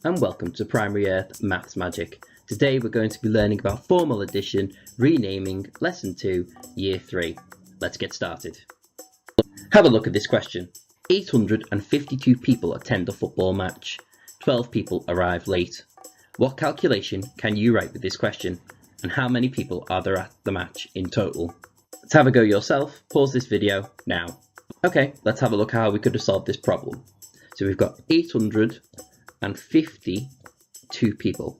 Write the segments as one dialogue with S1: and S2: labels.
S1: and welcome to Primary Earth Maths Magic. Today we're going to be learning about formal addition, renaming Lesson 2, Year 3. Let's get started. Have a look at this question. 852 people attend a football match. 12 people arrive late. What calculation can you write with this question? And how many people are there at the match in total? Let's have a go yourself. Pause this video now. Okay, let's have a look how we could have solved this problem. So we've got 852 people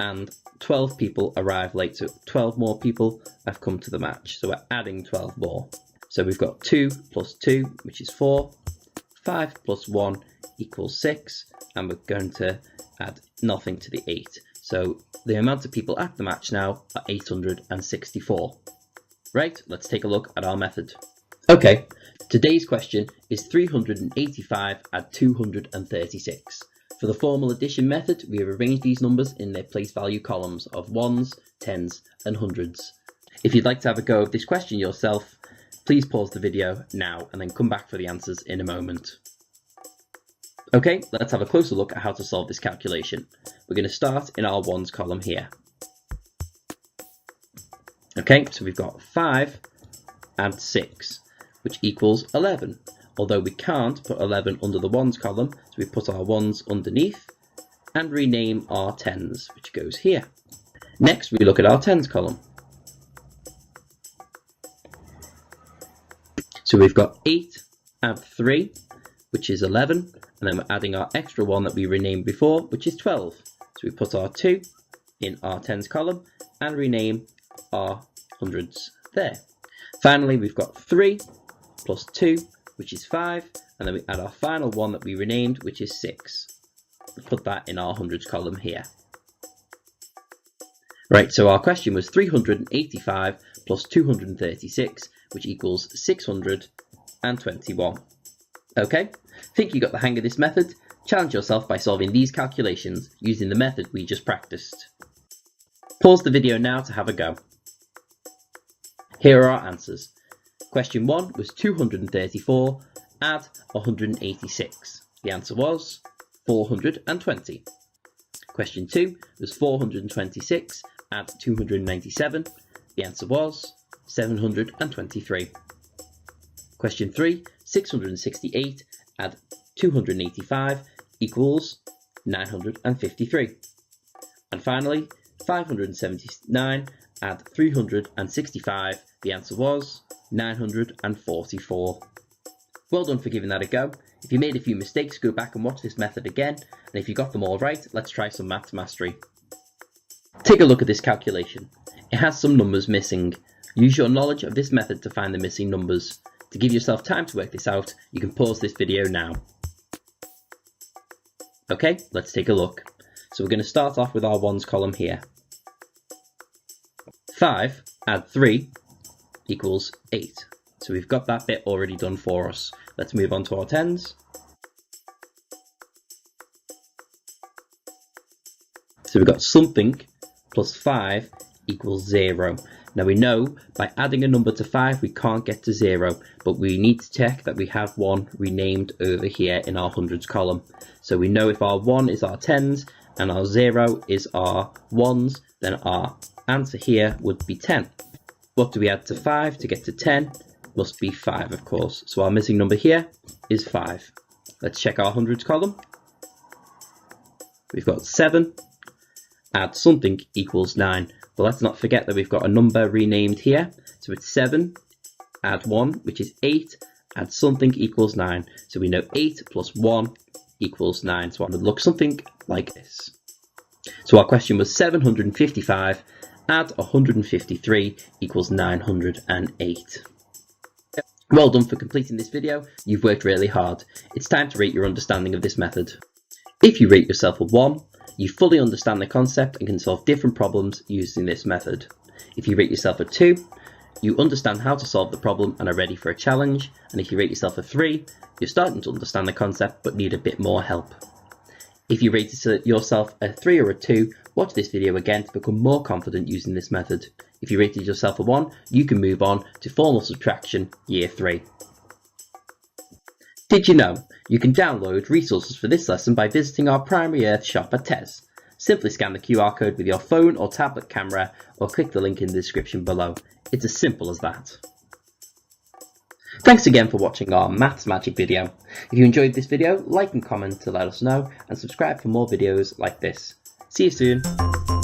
S1: and 12 people arrive late, so 12 more people have come to the match, so we're adding 12 more. So we've got 2 plus 2, which is 4, 5 plus 1 equals 6, and we're going to add nothing to the 8. So the amount of people at the match now are 864. Right, let's take a look at our method. Okay, today's question is 385 add 236. For the formal addition method, we have arranged these numbers in their place value columns of ones, tens and hundreds. If you'd like to have a go of this question yourself, please pause the video now and then come back for the answers in a moment. Okay, let's have a closer look at how to solve this calculation. We're going to start in our ones column here. Okay, so we've got 5 add 6, which equals 11. Although we can't put 11 under the ones column, so we put our ones underneath and rename our tens, which goes here. Next, we look at our tens column. So we've got 8 add 3, which is 11, and then we're adding our extra one that we renamed before, which is 12. So we put our 2 in our tens column and rename our hundreds there. Finally, we've got 3 plus 2, which is 5, and then we add our final one that we renamed, which is 6. We put that in our hundreds column here. Right, so our question was 385 plus 236, which equals 621. Okay, think you got the hang of this method? Challenge yourself by solving these calculations using the method we just practiced. Pause the video now to have a go. Here are our answers. Question 1 was 234, add 186. The answer was 420. Question 2 was 426, add 297. The answer was 723. Question 3, 668, add 285 equals 953. And finally, 579, add 365. The answer was 944. Well done for giving that a go. If you made a few mistakes, go back and watch this method again, and if you got them all right, let's try some maths mastery. Take a look at this calculation. It has some numbers missing. Use your knowledge of this method to find the missing numbers. To give yourself time to work this out, you can pause this video now. Okay, let's take a look. So we're going to start off with our ones column here. 5 add 3 equals 8. So we've got that bit already done for us. Let's move on to our tens. So we've got something plus 5 equals 0. Now we know by adding a number to 5 we can't get to 0, but we need to check that we have one renamed over here in our hundreds column. So we know if our 1 is our tens and our 0 is our ones, then our answer here would be 10. What do we add to 5 to get to 10? Must be 5, of course. So our missing number here is 5. Let's check our hundreds column. We've got 7, add something equals 9. But let's not forget that we've got a number renamed here. So it's 7, add 1, which is 8, add something equals 9. So we know 8 plus 1 equals 9. So it would look something like this. So our question was 755, add 153 equals 908. Well done for completing this video. You've worked really hard. It's time to rate your understanding of this method. If you rate yourself a 1, you fully understand the concept and can solve different problems using this method. If you rate yourself a 2, you understand how to solve the problem and are ready for a challenge. And if you rate yourself a 3, you're starting to understand the concept but need a bit more help. If you rate yourself a 3 or a 2, watch this video again to become more confident using this method. If you rated yourself a 1, you can move on to formal subtraction year 3. Did you know you can download resources for this lesson by visiting our Primary Earth shop at TES? Simply scan the QR code with your phone or tablet camera or click the link in the description below. It's as simple as that. Thanks again for watching our Maths Magic video. If you enjoyed this video, like and comment to let us know, and subscribe for more videos like this. See you soon.